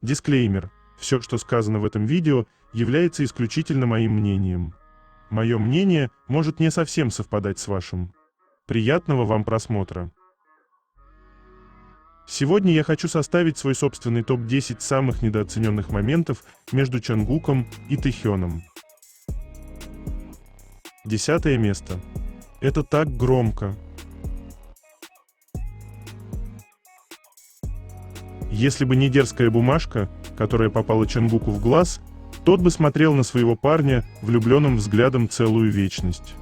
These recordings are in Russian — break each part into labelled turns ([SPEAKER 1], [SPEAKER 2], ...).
[SPEAKER 1] Дисклеймер. Все, что сказано в этом видео, является исключительно моим мнением. Мое мнение может не совсем совпадать с вашим. Приятного вам просмотра. Сегодня я хочу составить свой собственный топ-10 самых недооцененных моментов между Чонгуком и Тэхёном. 10 место. Это так громко. Если бы не дерзкая бумажка, которая попала Чонгуку в глаз, тот бы смотрел на своего парня влюбленным взглядом целую вечность.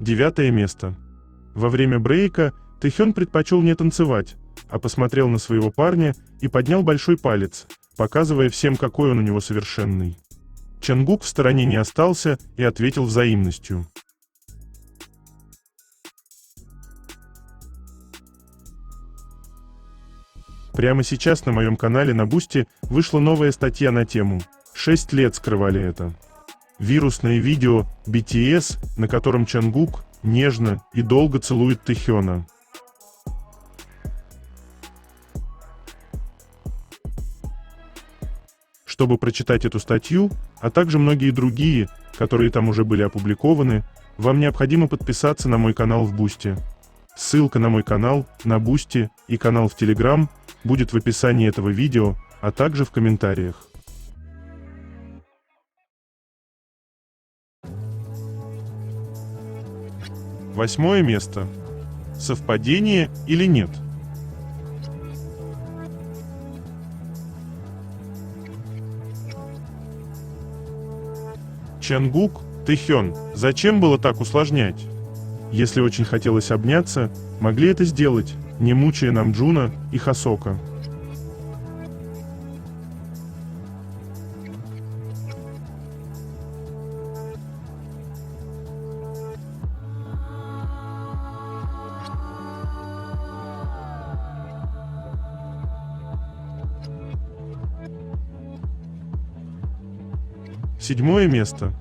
[SPEAKER 1] Девятое место. Во время брейка Тэхён предпочел не танцевать, а посмотрел на своего парня и поднял большой палец, показывая всем, какой он у него совершенный. Чонгук в стороне не остался и ответил взаимностью. Прямо сейчас на моем канале на Бусти вышла новая статья на тему «6 лет скрывали это». Вирусное видео BTS, на котором Чонгук нежно и долго целует Тэхёна. Чтобы прочитать эту статью, а также многие другие, которые там уже были опубликованы, вам необходимо подписаться на мой канал в Бусти. Ссылка на мой канал, на Бусти и канал в Telegram будет в описании этого видео, а также в комментариях. Восьмое место. Совпадение или нет? Чонгук, Тэхён, зачем было так усложнять? Если очень хотелось обняться, могли это сделать, не мучая Намджуна и Хосока. Седьмое место.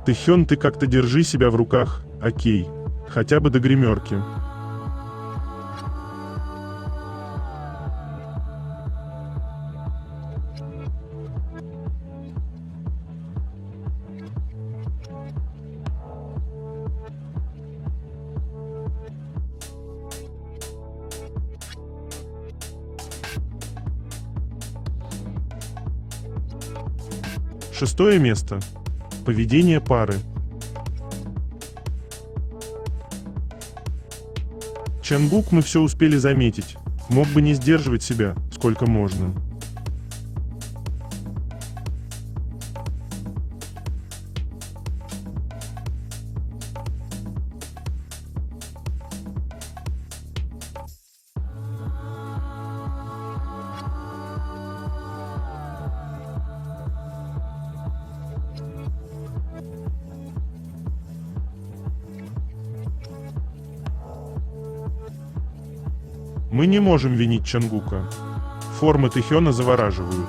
[SPEAKER 1] Тэхён, ты как-то держи себя в руках, окей. Хотя бы до гримерки. Шестое место. Поведение пары. Чонгук мы все успели заметить. Мог бы не сдерживать себя, сколько можно. Мы не можем винить Чонгука. Формы Тэхёна завораживают.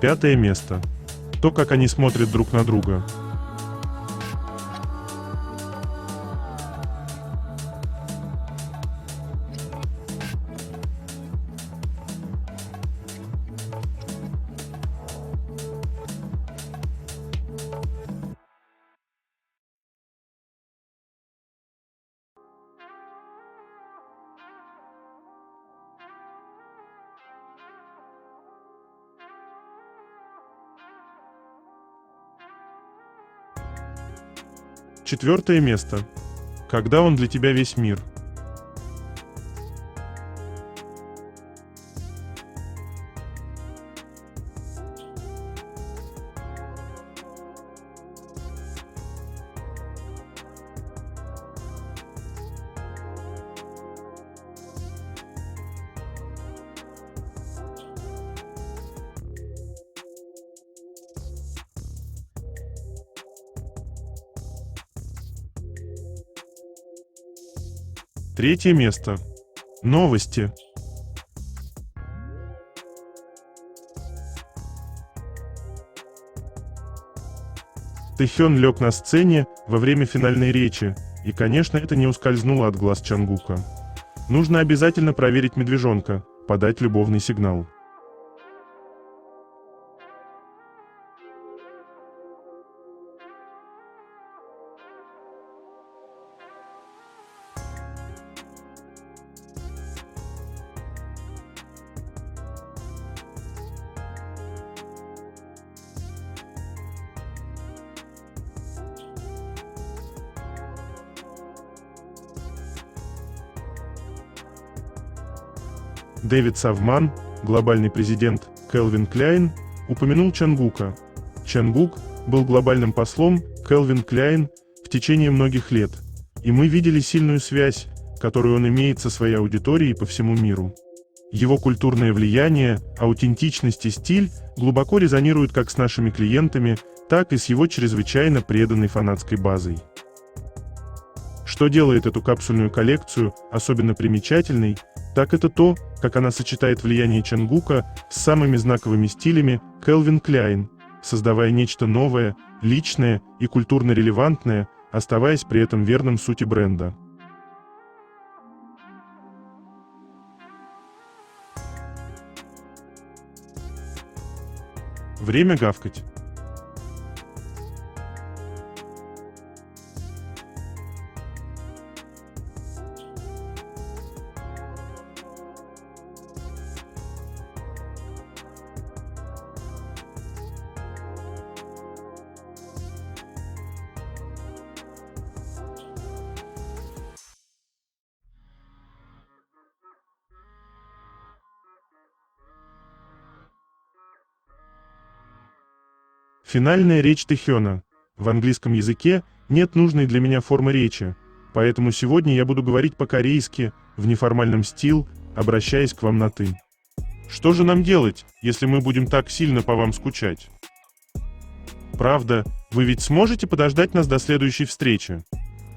[SPEAKER 1] Пятое место. То, как они смотрят друг на друга. Четвертое место. Когда он для тебя весь мир. Третье место. Новости. Тэхён лег на сцене во время финальной речи, и, конечно, это не ускользнуло от глаз Чангука. Нужно обязательно проверить медвежонка, подать любовный сигнал. Дэвид Савман, глобальный президент Кэлвин Кляйн, упомянул Чангука. Чангук был глобальным послом Кэлвин Кляйн в течение многих лет, и мы видели сильную связь, которую он имеет со своей аудиторией по всему миру. Его культурное влияние, аутентичность и стиль глубоко резонируют как с нашими клиентами, так и с его чрезвычайно преданной фанатской базой. Что делает эту капсульную коллекцию особенно примечательной, так это то, как она сочетает влияние Чангука с самыми знаковыми стилями Кэлвин Кляйн, создавая нечто новое, личное и культурно релевантное, оставаясь при этом верным сути бренда. Время гавкать. Финальная речь Тэхёна. В английском языке нет нужной для меня формы речи, поэтому сегодня я буду говорить по-корейски, в неформальном стиле, обращаясь к вам на «ты». Что же нам делать, если мы будем так сильно по вам скучать? Правда, вы ведь сможете подождать нас до следующей встречи?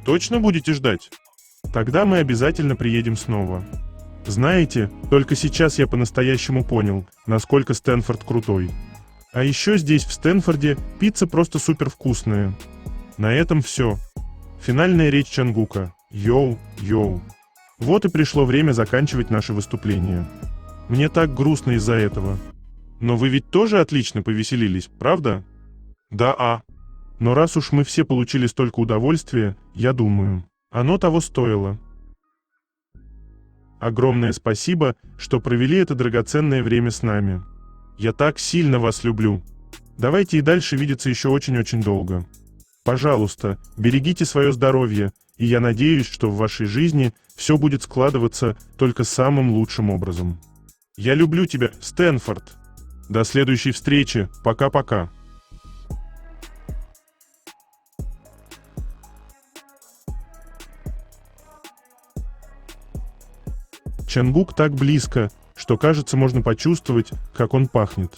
[SPEAKER 1] Точно будете ждать? Тогда мы обязательно приедем снова. Знаете, только сейчас я по-настоящему понял, насколько Стэнфорд крутой. А еще здесь, в Стэнфорде, пицца просто супер вкусная. На этом все. Финальная речь Чангука. Йоу, йоу. Вот и пришло время заканчивать наше выступление. Мне так грустно из-за этого. Но вы ведь тоже отлично повеселились, правда? Да. Но раз уж мы все получили столько удовольствия, я думаю, оно того стоило. Огромное спасибо, что провели это драгоценное время с нами. Я так сильно вас люблю. Давайте и дальше видеться еще очень-очень долго. Пожалуйста, берегите свое здоровье, и я надеюсь, что в вашей жизни все будет складываться только самым лучшим образом. Я люблю тебя, Стэнфорд. До следующей встречи. Пока-пока. Чангук так близко, что, кажется, можно почувствовать, как он пахнет.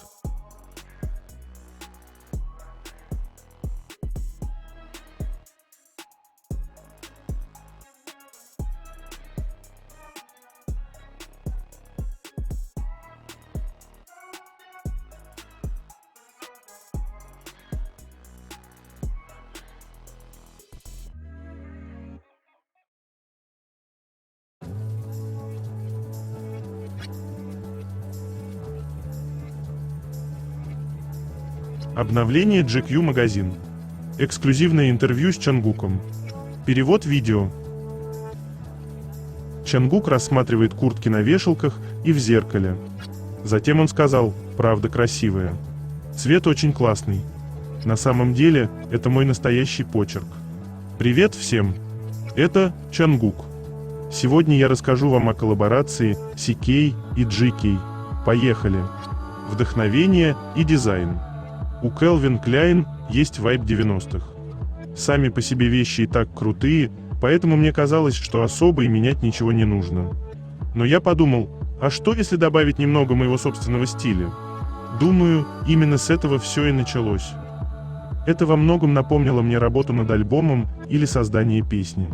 [SPEAKER 1] Обновление GQ магазин. Эксклюзивное интервью с Чангуком. Перевод видео. Чангук рассматривает куртки на вешалках и в зеркале. Затем он сказал: «Правда красивая. Цвет очень классный. На самом деле, это мой настоящий почерк. Привет всем! Это Чангук. Сегодня я расскажу вам о коллаборации CK и GK. Поехали! Вдохновение и дизайн. У Кэлвин Кляйн есть вайб 90-х. Сами по себе вещи и так крутые, поэтому мне казалось, что особо и менять ничего не нужно. Но я подумал, а что если добавить немного моего собственного стиля? Думаю, именно с этого все и началось. Это во многом напомнило мне работу над альбомом или создание песни.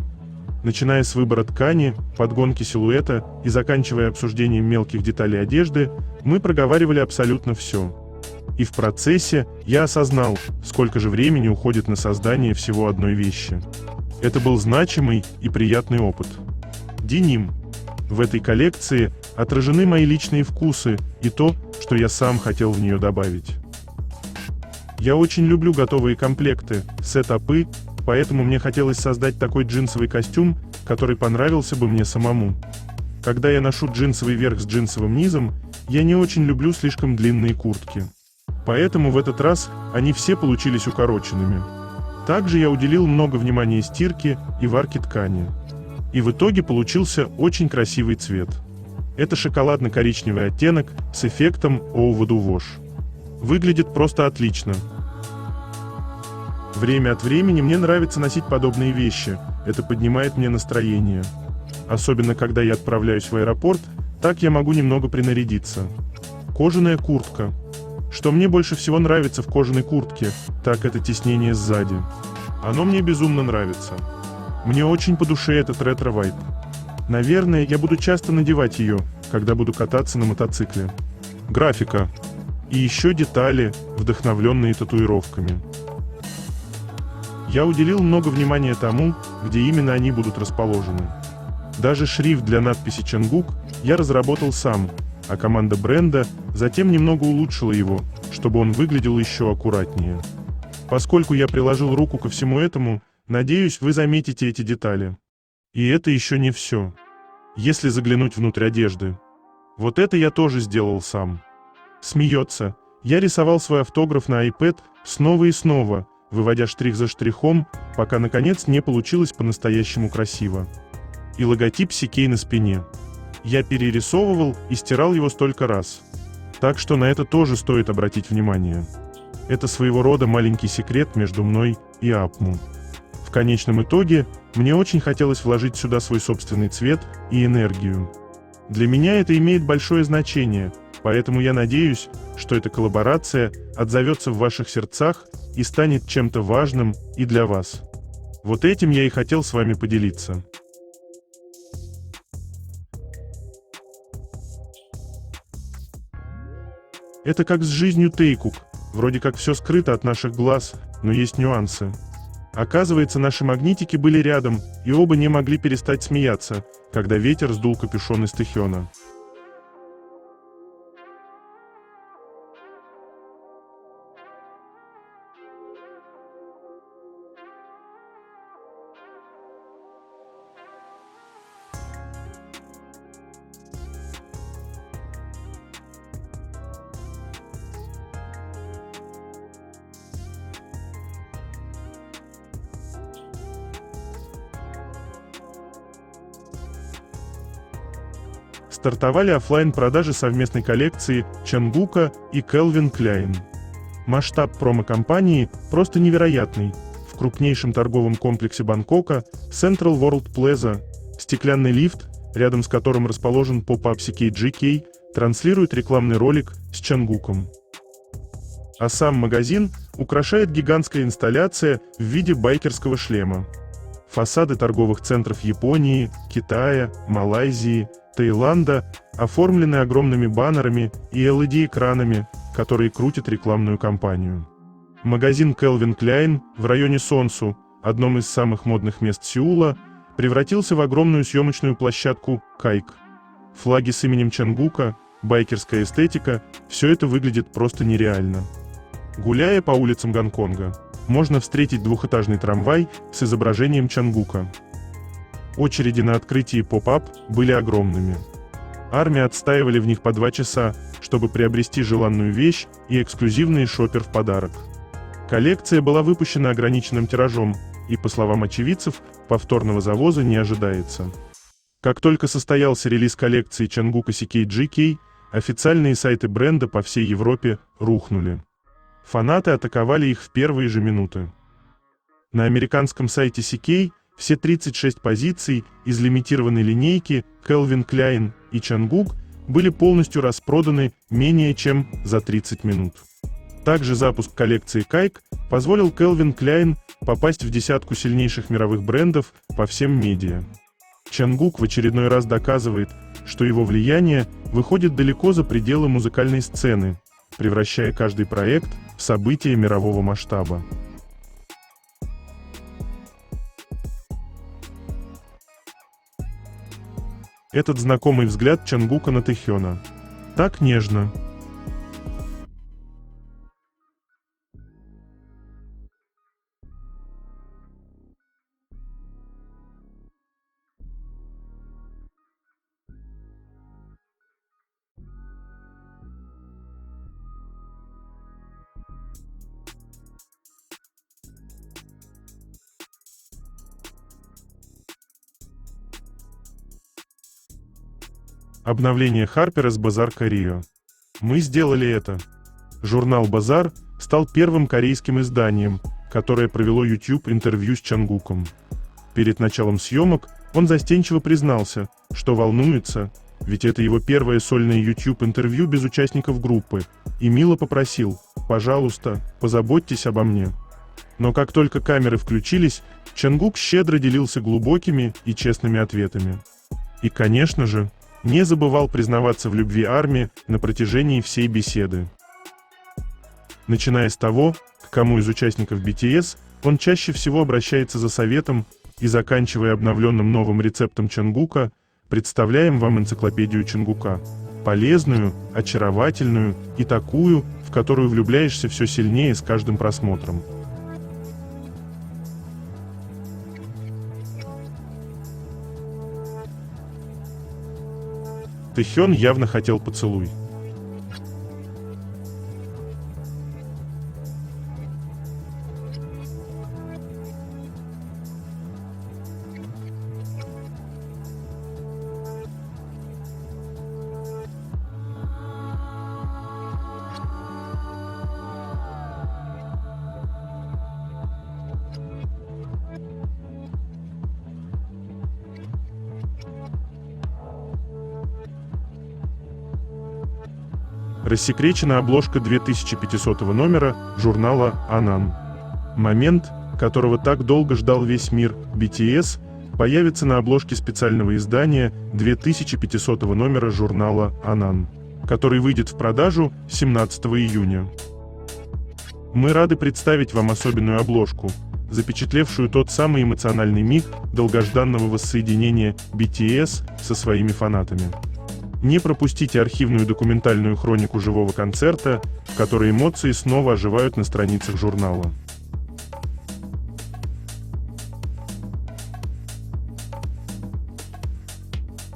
[SPEAKER 1] Начиная с выбора ткани, подгонки силуэта и заканчивая обсуждением мелких деталей одежды, мы проговаривали абсолютно все. И в процессе я осознал, сколько же времени уходит на создание всего одной вещи. Это был значимый и приятный опыт. Деним. В этой коллекции отражены мои личные вкусы и то, что я сам хотел в нее добавить. Я очень люблю готовые комплекты, сетапы, поэтому мне хотелось создать такой джинсовый костюм, который понравился бы мне самому. Когда я ношу джинсовый верх с джинсовым низом, я не очень люблю слишком длинные куртки. Поэтому в этот раз они все получились укороченными. Также я уделил много внимания стирке и варке ткани. И в итоге получился очень красивый цвет. Это шоколадно-коричневый оттенок с эффектом Over the Wash. Выглядит просто отлично. Время от времени мне нравится носить подобные вещи, это поднимает мне настроение. Особенно когда я отправляюсь в аэропорт, так я могу немного принарядиться. Кожаная куртка. Что мне больше всего нравится в кожаной куртке, так это тиснение сзади. Оно мне безумно нравится. Мне очень по душе этот ретро-вайб. Наверное, я буду часто надевать ее, когда буду кататься на мотоцикле. Графика. И еще детали, вдохновленные татуировками. Я уделил много внимания тому, где именно они будут расположены. Даже шрифт для надписи Чонгук я разработал сам, а команда бренда затем немного улучшила его, чтобы он выглядел еще аккуратнее. Поскольку я приложил руку ко всему этому, надеюсь, вы заметите эти детали. И это еще не все. Если заглянуть внутрь одежды. Вот это я тоже сделал сам. Смеется. Я рисовал свой автограф на iPad снова и снова, выводя штрих за штрихом, пока наконец не получилось по-настоящему красиво. И логотип CK на спине. Я перерисовывал и стирал его столько раз. Так что на это тоже стоит обратить внимание. Это своего рода маленький секрет между мной и Апму. В конечном итоге, мне очень хотелось вложить сюда свой собственный цвет и энергию. Для меня это имеет большое значение, поэтому я надеюсь, что эта коллаборация отзовется в ваших сердцах и станет чем-то важным и для вас. Вот этим я и хотел с вами поделиться. Это как с жизнью Тэйкук. Вроде как все скрыто от наших глаз, но есть нюансы. Оказывается, наши магнитики были рядом, и оба не могли перестать смеяться, когда ветер сдул капюшон из Тэхёна. Стартовали офлайн-продажи совместной коллекции Чонгука и Calvin Klein. Масштаб промо-компании просто невероятный. В крупнейшем торговом комплексе Бангкока Central World Plaza стеклянный лифт, рядом с которым расположен поп-ап CK GK, транслирует рекламный ролик с Чонгуком. А сам магазин украшает гигантская инсталляция в виде байкерского шлема. Фасады торговых центров Японии, Китая, Малайзии, Таиланда оформлены огромными баннерами и LED-экранами, которые крутят рекламную кампанию. Магазин Calvin Klein в районе Сонсу, одном из самых модных мест Сеула, превратился в огромную съемочную площадку Кайк. Флаги с именем Чонгука, байкерская эстетика – все это выглядит просто нереально. Гуляя по улицам Гонконга, можно встретить двухэтажный трамвай с изображением Чонгука. Очереди на открытии поп-ап были огромными. Армия отстаивали в них по 2 часа, чтобы приобрести желанную вещь и эксклюзивный шопер в подарок. Коллекция была выпущена ограниченным тиражом, и, по словам очевидцев, повторного завоза не ожидается. Как только состоялся релиз коллекции Чонгука CK GK, официальные сайты бренда по всей Европе рухнули. Фанаты атаковали их в первые же минуты. На американском сайте CK все 36 позиций из лимитированной линейки Calvin Klein и Чонгук были полностью распроданы менее чем за 30 минут. Также запуск коллекции Кайк позволил Calvin Klein попасть в десятку сильнейших мировых брендов по всем медиа. Чангук в очередной раз доказывает, что его влияние выходит далеко за пределы музыкальной сцены, превращая каждый проект в событие мирового масштаба. Этот знакомый взгляд Чангука на Тэхёна. Так нежно. Обновление Harper's Bazaar Korea. Мы сделали это. Журнал «Базар» стал первым корейским изданием, которое провело YouTube-интервью с Чангуком. Перед началом съемок он застенчиво признался, что волнуется, ведь это его первое сольное YouTube-интервью без участников группы, и мило попросил: «Пожалуйста, позаботьтесь обо мне». Но как только камеры включились, Чангук щедро делился глубокими и честными ответами. И, конечно же, не забывал признаваться в любви армии на протяжении всей беседы. Начиная с того, к кому из участников BTS он чаще всего обращается за советом, и заканчивая обновленным новым рецептом Чангука, представляем вам энциклопедию Чангука. Полезную, очаровательную и такую, в которую влюбляешься все сильнее с каждым просмотром. Тэхён явно хотел поцелуй. Рассекречена обложка 2500 номера журнала «Анан». Момент, которого так долго ждал весь мир, BTS, появится на обложке специального издания 2500 номера журнала «Анан», который выйдет в продажу 17 июня. Мы рады представить вам особенную обложку, запечатлевшую тот самый эмоциональный миг долгожданного воссоединения BTS со своими фанатами. Не пропустите архивную документальную хронику живого концерта, в которой эмоции снова оживают на страницах журнала.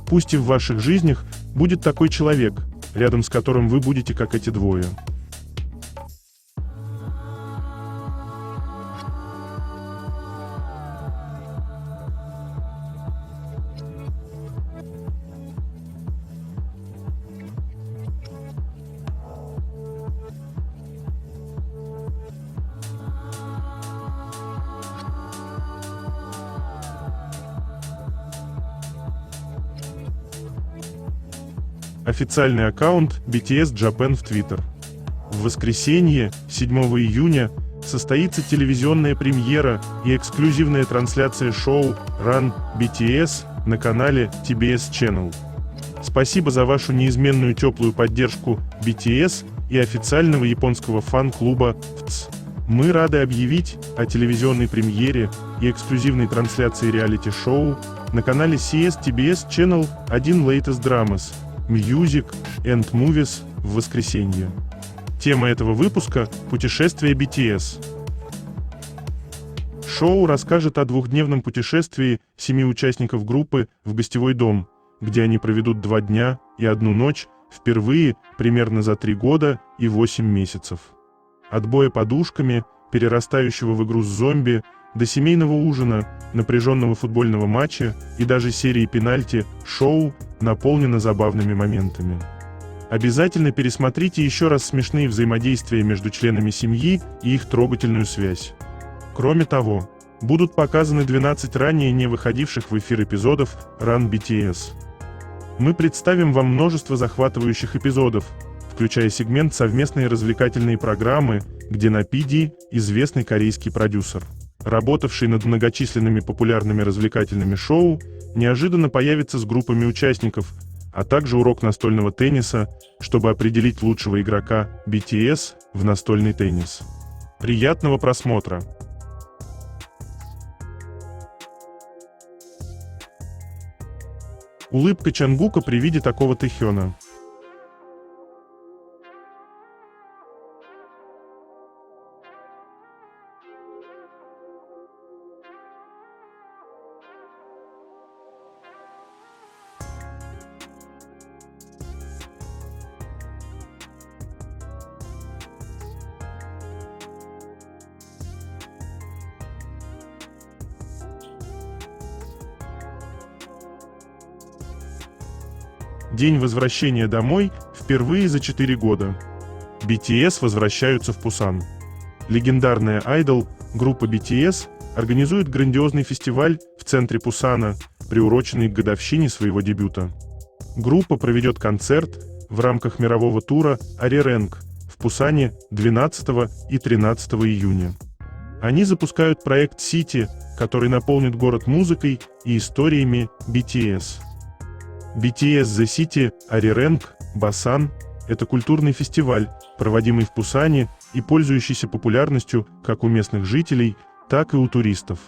[SPEAKER 1] Пусть и в ваших жизнях будет такой человек, рядом с которым вы будете как эти двое. Официальный аккаунт BTS Japan в Twitter. В воскресенье, 7 июня, состоится телевизионная премьера и эксклюзивная трансляция шоу Run BTS на канале TBS Channel. Спасибо за вашу неизменную теплую поддержку BTS и официального японского фан-клуба ВЦ. Мы рады объявить о телевизионной премьере и эксклюзивной трансляции реалити-шоу на канале CS TBS Channel 1 Latest Dramas Music and Movies в воскресенье. Тема этого выпуска – путешествие BTS. Шоу расскажет о двухдневном путешествии 7 участников группы в гостевой дом, где они проведут 2 дня и 1 ночь впервые примерно за 3 года и 8 месяцев. От боя подушками, перерастающего в игру с зомби, до семейного ужина, напряженного футбольного матча и даже серии пенальти, шоу наполнено забавными моментами. Обязательно пересмотрите еще раз смешные взаимодействия между членами семьи и их трогательную связь. Кроме того, будут показаны 12 ранее не выходивших в эфир эпизодов Run BTS. Мы представим вам множество захватывающих эпизодов, включая сегмент «Совместные развлекательные программы», где на PD известный корейский продюсер, работавший над многочисленными популярными развлекательными шоу, неожиданно появится с группами участников, а также урок настольного тенниса, чтобы определить лучшего игрока BTS в настольный теннис. Приятного просмотра! Улыбка Чангука при виде такого Тэхёна. День возвращения домой впервые за 4 года. BTS возвращаются в Пусан. Легендарная Idol, группа BTS, организует грандиозный фестиваль в центре Пусана, приуроченный к годовщине своего дебюта. Группа проведет концерт в рамках мирового тура «Arirang» в Пусане 12 и 13 июня. Они запускают проект City, который наполнит город музыкой и историями BTS. BTS The City Arirang Busan – это культурный фестиваль, проводимый в Пусане и пользующийся популярностью как у местных жителей, так и у туристов.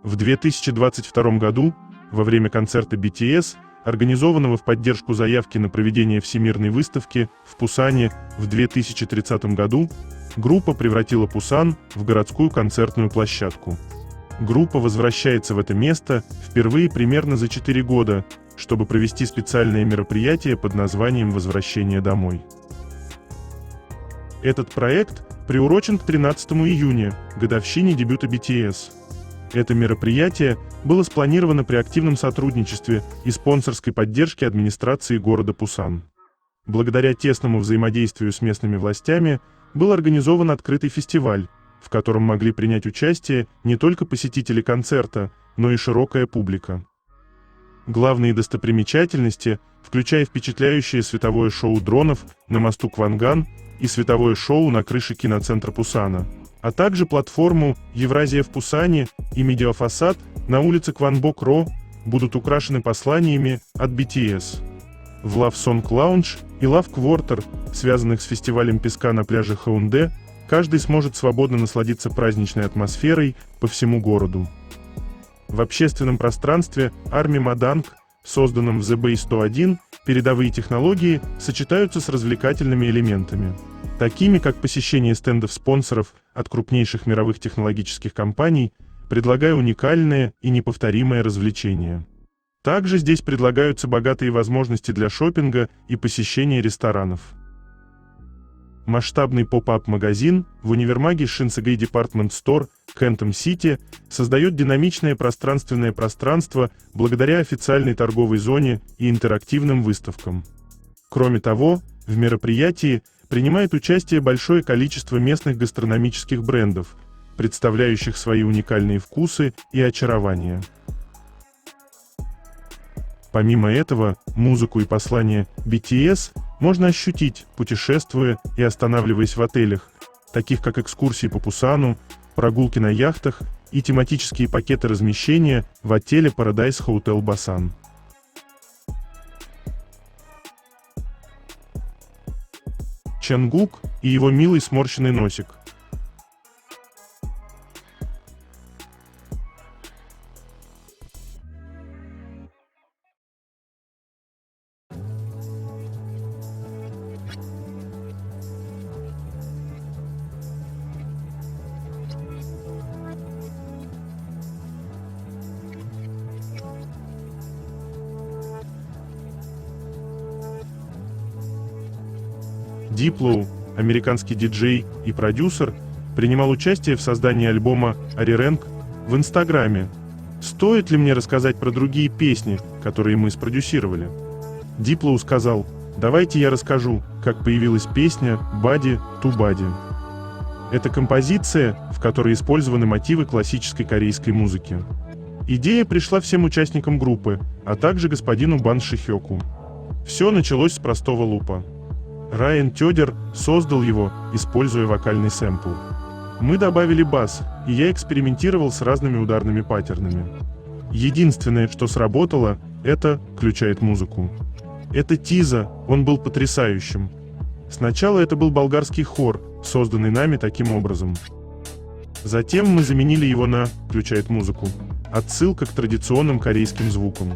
[SPEAKER 1] В 2022 году, во время концерта BTS, организованного в поддержку заявки на проведение Всемирной выставки в Пусане в 2030 году, группа превратила Пусан в городскую концертную площадку. Группа возвращается в это место впервые примерно за 4 года, чтобы провести специальное мероприятие под названием «Возвращение домой». Этот проект приурочен к 13 июня, годовщине дебюта BTS. Это мероприятие было спланировано при активном сотрудничестве и спонсорской поддержке администрации города Пусан. Благодаря тесному взаимодействию с местными властями был организован открытый фестиваль, в котором могли принять участие не только посетители концерта, но и широкая публика. Главные достопримечательности, включая впечатляющее световое шоу дронов на мосту Кванган и световое шоу на крыше киноцентра Пусана, а также платформу «Евразия в Пусане» и медиафасад на улице Кванбок-Ро, будут украшены посланиями от BTS. В Love Song Lounge и Love Quarter, связанных с фестивалем песка на пляже Хаунде, каждый сможет свободно насладиться праздничной атмосферой по всему городу. В общественном пространстве Army Madang, созданном в The Bay 101, передовые технологии сочетаются с развлекательными элементами, такими как посещение стендов спонсоров от крупнейших мировых технологических компаний, предлагая уникальное и неповторимое развлечение. Также здесь предлагаются богатые возможности для шопинга и посещения ресторанов. Масштабный поп-ап-магазин в универмаге Shinsegae Department Store Canton City создает динамичное пространственное пространство благодаря официальной торговой зоне и интерактивным выставкам. Кроме того, в мероприятии принимает участие большое количество местных гастрономических брендов, представляющих свои уникальные вкусы и очарования. Помимо этого, музыку и послания BTS можно ощутить, путешествуя и останавливаясь в отелях, таких как экскурсии по Пусану, прогулки на яхтах и тематические пакеты размещения в отеле Paradise Hotel Busan. Чангук и его милый сморщенный носик. Diplo, американский диджей и продюсер, принимал участие в создании альбома Arirang в Инстаграме. «Стоит ли мне рассказать про другие песни, которые мы спродюсировали?» Diplo сказал: «Давайте я расскажу, как появилась песня «Body to Body». Это композиция, в которой использованы мотивы классической корейской музыки. Идея пришла всем участникам группы, а также господину Бан Шихёку. Все началось с простого лупа. Райан Тёдер создал его, используя вокальный сэмпл. Мы добавили бас, и я экспериментировал с разными ударными паттернами. Единственное, что сработало, это включает музыку. Это Тиза, он был потрясающим. Сначала это был болгарский хор, созданный нами таким образом. Затем мы заменили его на «включает музыку». Отсылка к традиционным корейским звукам.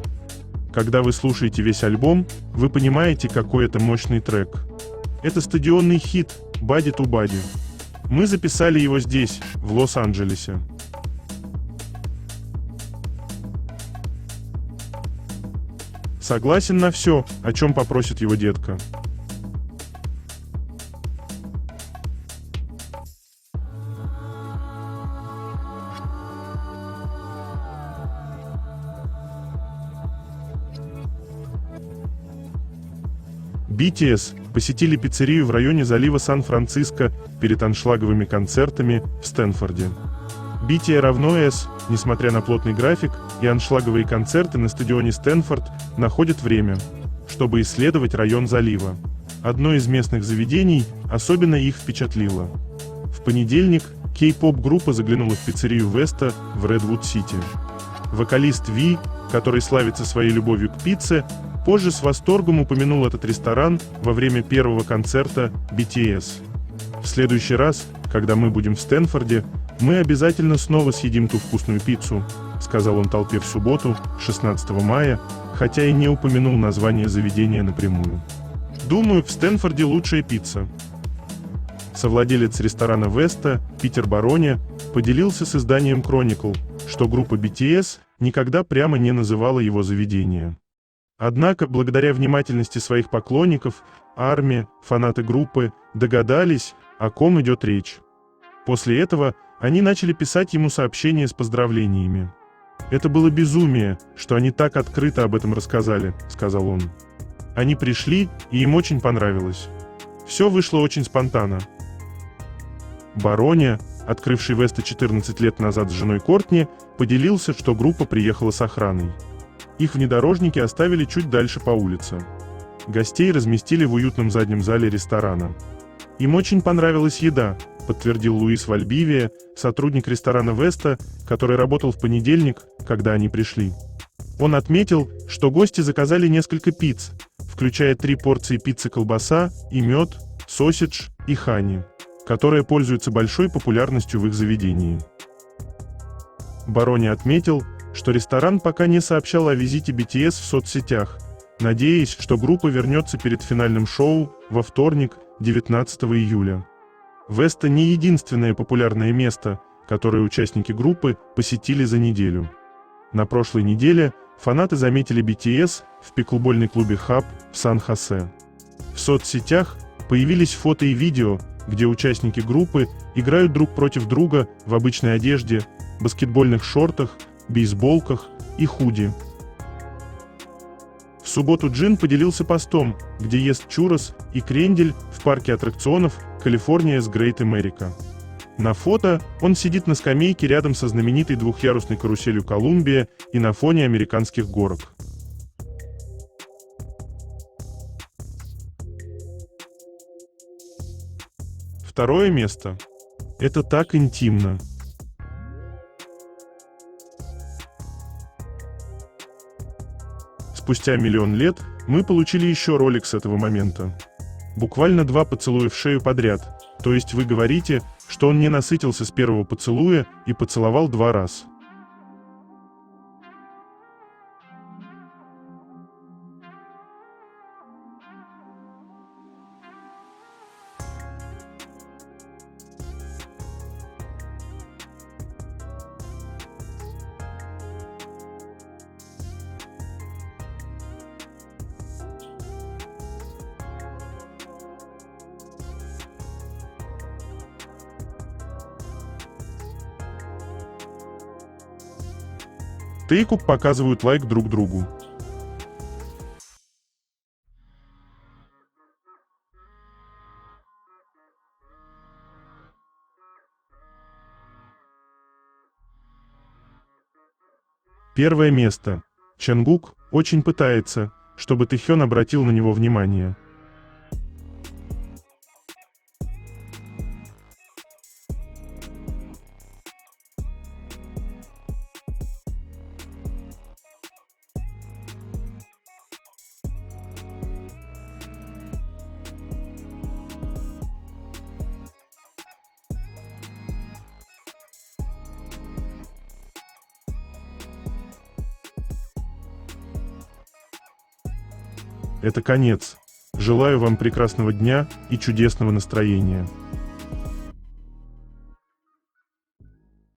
[SPEAKER 1] Когда вы слушаете весь альбом, вы понимаете, какой это мощный трек. Это стадионный хит «Body to Body». Мы записали его здесь, в Лос-Анджелесе. Согласен на все, о чем попросит его детка. BTS посетили пиццерию в районе залива Сан-Франциско перед аншлаговыми концертами в Стэнфорде. BTS равно S, несмотря на плотный график и аншлаговые концерты на стадионе Стэнфорд, находят время, чтобы исследовать район залива. Одно из местных заведений особенно их впечатлило. В понедельник кей-поп-группа заглянула в пиццерию Веста в Редвуд-Сити. Вокалист Ви, который славится своей любовью к пицце, позже с восторгом упомянул этот ресторан во время первого концерта BTS. В следующий раз, когда мы будем в Стэнфорде, мы обязательно снова съедим ту вкусную пиццу, сказал он толпе в субботу, 16 мая, хотя и не упомянул название заведения напрямую. Думаю, в Стэнфорде лучшая пицца. Совладелец ресторана Веста, Питер Бароне, поделился с изданием Chronicle, что группа BTS никогда прямо не называла его заведение. Однако, благодаря внимательности своих поклонников, ARMY, фанаты группы, догадались, о ком идет речь. После этого они начали писать ему сообщения с поздравлениями. «Это было безумие, что они так открыто об этом рассказали», — сказал он. «Они пришли, и им очень понравилось. Все вышло очень спонтанно». Бароне, открывший Веста 14 лет назад с женой Кортни, поделился, что группа приехала с охраной. Их внедорожники оставили чуть дальше по улице. Гостей разместили в уютном заднем зале ресторана. «Им очень понравилась еда», — подтвердил Луис Вальбивия, сотрудник ресторана Веста, который работал в понедельник, когда они пришли. Он отметил, что гости заказали несколько пиц, включая 3 порции пиццы колбаса и мед, сосидж и хани, которая пользуется большой популярностью в их заведении. Бароне отметил, что ресторан пока не сообщал о визите BTS в соцсетях, надеясь, что группа вернется перед финальным шоу во вторник, 19 июля. Веста не единственное популярное место, которое участники группы посетили за неделю. На прошлой неделе фанаты заметили BTS в пиклбольном клубе Хаб в Сан-Хосе. В соцсетях появились фото и видео, где участники группы играют друг против друга в обычной одежде, баскетбольных шортах, бейсболках и худи. В субботу Джин поделился постом, где ест чуррос и крендель в парке аттракционов Калифорниa's Great America. На фото он сидит на скамейке рядом со знаменитой двухъярусной каруселью Колумбия и на фоне американских горок. Второе место. Это так интимно. Спустя миллион лет мы получили еще ролик с этого момента. Буквально 2 поцелуя в шею подряд, то есть вы говорите, что он не насытился с первого поцелуя и поцеловал 2 раза. Тэйкуп показывают лайк друг другу. Первое место. Чангук очень пытается, чтобы Тэхён обратил на него внимание. это конец. Желаю вам прекрасного дня и чудесного настроения.